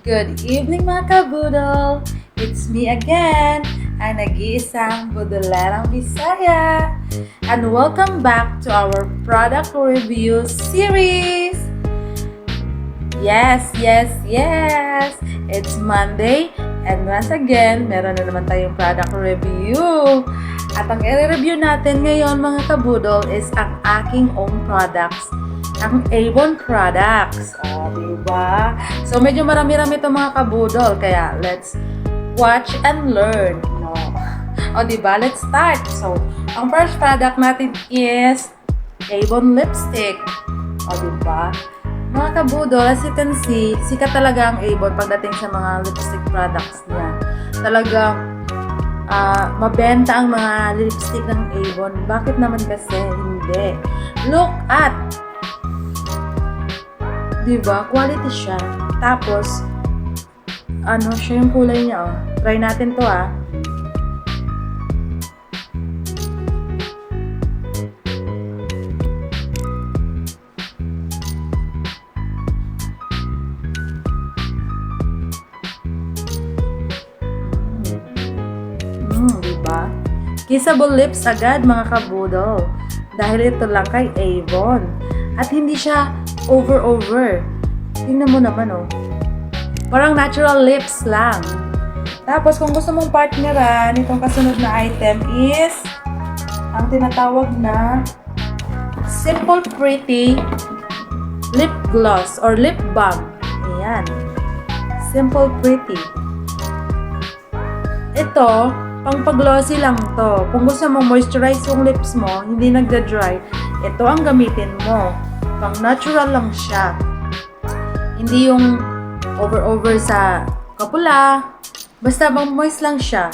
Good evening mga kabudol! It's me again, ang nag-iisang budolerang Bisaya. And welcome back to our product review series! Yes! It's Monday and once again, meron na naman tayong product review. At ang i-review natin ngayon mga kabudol is ang aking own products. Ang Avon products. Diba? So, medyo marami-rami itong mga kabudol. Kaya, let's watch and learn. No? Diba? Let's start. So, ang first product natin is Avon lipstick. Diba? Mga kabudol, as you can see, sikat talaga ang Avon pagdating sa mga lipstick products niya. Talagang mabenta ang mga lipstick ng Avon. Bakit naman kasi hindi? Look at! Diba? Quality siya. Tapos, siya yung kulay niya, Try natin to, Diba? Kissable lips agad, mga kabudol. Dahil ito lang kay Avon. At hindi siya over. Tingnan mo naman, Parang natural lips lang. Tapos, kung gusto mong partneran, itong kasunod na item is ang tinatawag na Simple Pretty Lip Gloss or Lip Balm. Ayan. Simple Pretty. Ito, pang pag-glossy lang to. Kung gusto mong moisturize yung lips mo, hindi nagda-dry, ito ang gamitin mo. Pang natural lang siya. Hindi yung over sa kapula. Basta bang moist lang siya.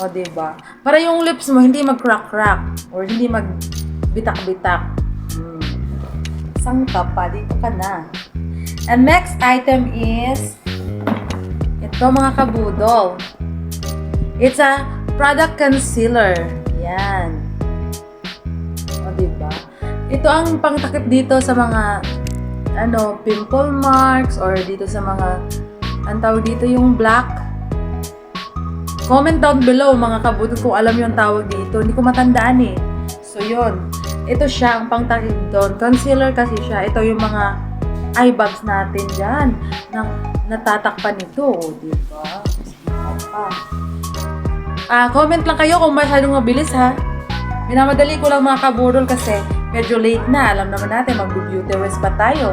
Diba? Para yung lips mo hindi mag-crack-crack or hindi mag-bitak-bitak. Sangka pa, dito ka na. And next item is ito mga kabudol. It's a product concealer. Yan. Diba? Ito ang pangtakip dito sa mga pimple marks or dito sa mga ang tawag dito yung black. Comment down below mga kabudol kung alam yung tawag dito. Hindi ko matandaan So yun. Ito siya ang pangtakip doon. Concealer kasi siya. Ito yung mga eye bags natin dyan na natatakpan nito. Diba? Comment lang kayo kung masyadong mabilis Minamadali ko lang mga kabudol kasi medyo late na. Alam naman natin, mag-beauty rest pa tayo.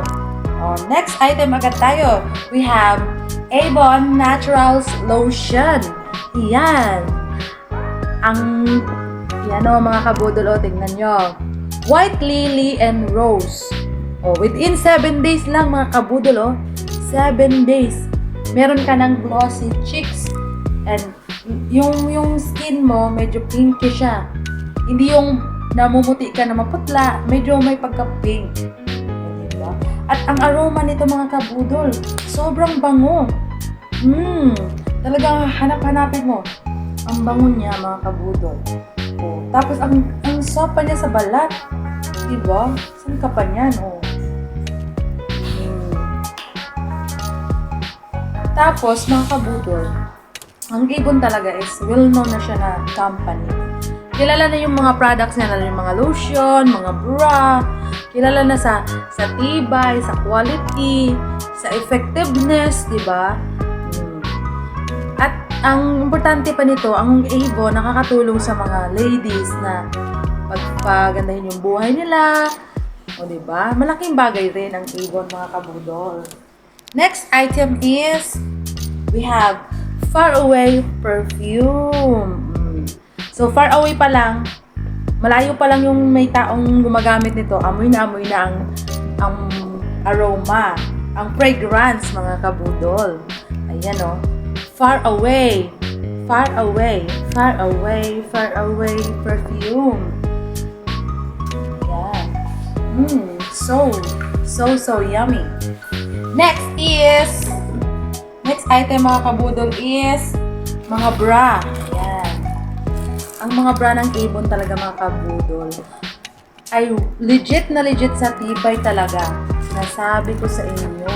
Next item agad tayo. We have Avon Naturals Lotion. Yan. Yan mga kabudol. Tingnan nyo. White Lily and Rose. Within 7 days lang mga kabudol. 7 days. Meron ka ng glossy cheeks. And yung skin mo, medyo pinky siya. Hindi yung namumuti ka na maputla, medyo may pagka-pink. Diba? At ang aroma nito mga kabudol, sobrang bango. Talagang hanap-hanapin mo. Ang bango niya mga kabudol. Tapos ang soft pa niya sa balat. Diba? Saan ka pa niyan? Tapos mga kabudol, ang Avon talaga is well-known na siya na company. Kilala na yung mga products niya, yung mga lotion, mga bra. Kilala na sa tibay, sa quality, sa effectiveness, di ba? At ang importante pa nito, ang Avon nakakatulong sa mga ladies na pagpagandahin yung buhay nila. Di ba? Malaking bagay rin ang Avon mga kabudol. Next item is we have Far Away perfume. So, far away pa lang, malayo pa lang yung may taong gumagamit nito, amoy na ang aroma, ang fragrance, mga kabudol. Ayan, Far Away perfume. Ayan. So yummy. Next item, mga kabudol, is mga bra. Ang mga bra ng Avon talaga mga kabudol ay legit na legit sa tibay talaga. Nasabi ko sa inyo.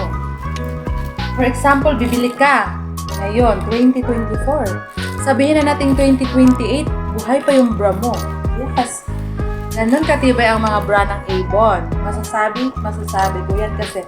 For example, bibili ka ngayon, 2024. Sabihin na natin 2028, buhay pa yung bra mo. Yes. Ganun katibay ang mga bra ng Avon. Masasabi ko yan kasi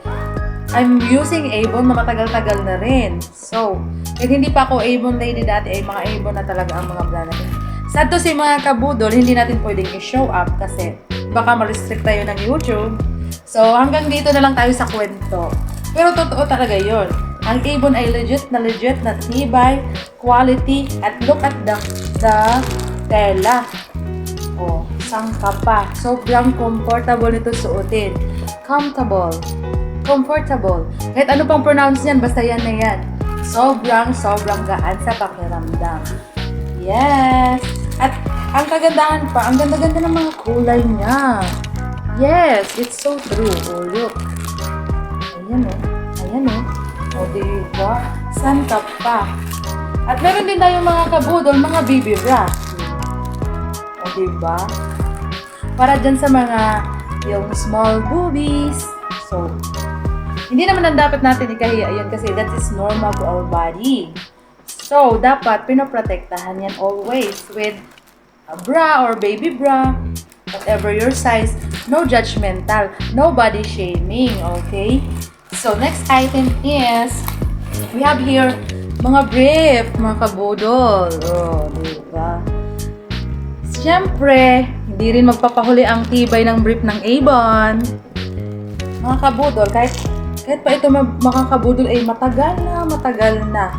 I'm using Avon na matagal-tagal na rin. So, kahit hindi pa ako Avon lady dati, ay mga Avon na talaga ang mga bra natin. Sad to si mga kabudol, hindi natin pwedeng i-show up kasi baka ma-restrict tayo ng YouTube. So, hanggang dito na lang tayo sa kwento. Pero totoo talaga yon. Ang Avon ay legit na tibay, quality, at look at the tela. Oh, sangka pa. Sobrang comfortable nito suotin. Comfortable. Kahit ano pang pronounce niyan, basta yan na yan. Sobrang gaan sa pakiramdam. Yes! At ang kagandahan pa, ang ganda-ganda ng mga kulay niya. Yes, it's so true. Oh, look. Ayan o. O, diba? Sangka pa. At meron din tayong mga kabudol, mga baby bra. O, diba? Para dyan sa mga yung small boobies. So, hindi naman ang dapat natin ikahiya yun kasi that is normal to our body. So, dapat pinoprotektahan yan always with a bra or baby bra, whatever your size. No judgmental, no body shaming, okay? So, next item is, we have here mga brief, mga kabudol. Oh, diba? Siyempre, hindi rin magpapahuli ang tibay ng brief ng Avon. Mga kabudol, kahit pa ito makakabudol ay matagal na.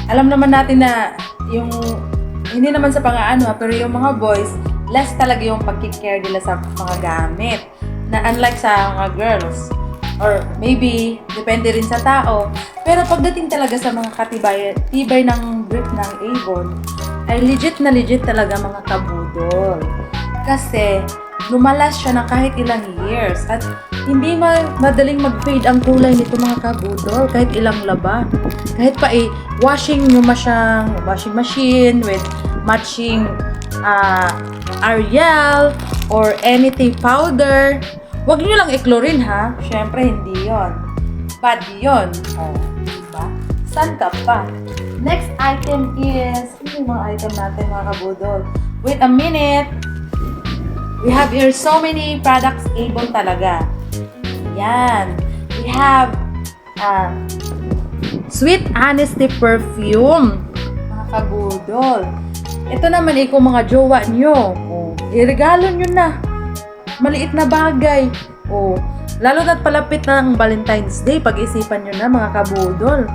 Alam naman natin na yung, hindi naman sa pangaano pero yung mga boys, less talaga yung pagkikare nila sa mga gamit. Na unlike sa mga girls. Or maybe, depende rin sa tao. Pero pagdating talaga sa mga tibay ng brief ng Avon, ay legit talaga mga kabudol. Kasi, lumalas siya ng kahit ilang years. At hindi madaling mag-fade ang kulay nito mga kabudol. Kahit ilang laba. Kahit pa washing nyo masyang washing machine with matching Ariel or anything powder. Huwag nyo lang i-chlorine ha. Siyempre, hindi yon. Bad yon. Oh, diba? Saan ka pa? Next item is, ano yung mga item natin mga kabudol? Wait a minute. We have here so many products Avon talaga. Yan. We have Sweet Honesty Perfume. Mga kabudol. Ito naman kung mga jowa nyo. Oh, iregalo nyo na. Maliit na bagay. Oh, lalo na't palapit na ang Valentine's Day. Pag-isipan nyo na mga kabudol.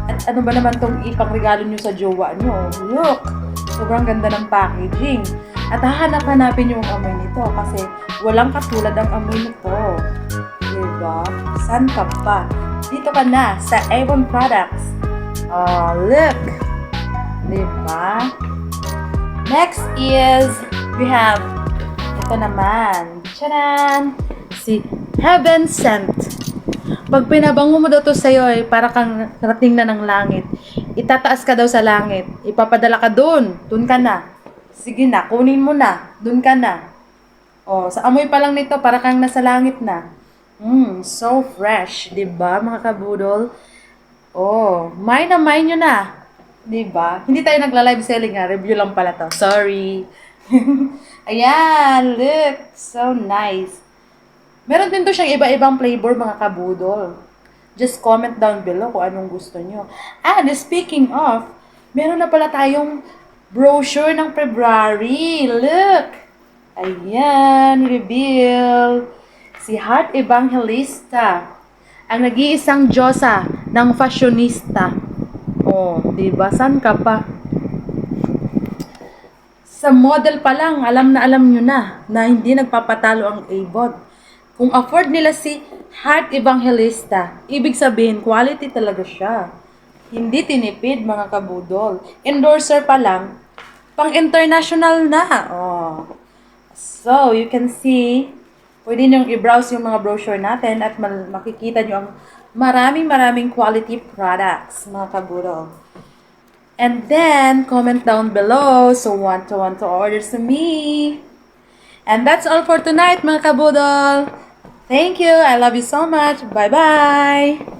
At ano ba naman itong ipangregalo nyo sa jowa nyo? Look! Sobrang ganda ng packaging. At hahanap-hanapin yung amoy nito kasi walang katulad ang amoy nito. Diba? Saan ka pa? Dito ka na sa Avon Products. Oh, look! Diba? Next is, we have ito naman. Tcharan! Si Heaven Scent. Pag pinabango mo daw to sa'yo, para kang rating na ng langit. Itataas ka daw sa langit. Ipapadala ka dun. Dun ka na. Sige na, kunin mo na. Dun ka na. Oh, sa amoy pa lang nito, para kang nasa langit na. So fresh. Diba, mga kabudol? Oh, mine nyo na. Diba? Hindi tayo nagla-live selling ha. Review lang pala to. Sorry. Ayan, look. So nice. Meron din to siyang iba-ibang flavor mga kabudol. Just comment down below kung anong gusto nyo. And speaking of, meron na pala tayong brochure ng February. Look! Ayan, reveal. Si Heart Evangelista. Ang nag-iisang Diyosa ng fashionista. Oh, diba? San ka pa? Sa model pa lang, alam nyo na hindi nagpapatalo ang Avon. Kung afford nila si Heart Evangelista, ibig sabihin, quality talaga siya. Hindi tinipid, mga kabudol. Endorser pa lang, pang international na. Oh. So, you can see, pwede nyo i-browse yung mga brochure natin at makikita nyo ang maraming quality products, mga kabudol. And then, comment down below so want to order to me. And that's all for tonight, mga kabudol. Thank you. I love you so much. Bye-bye.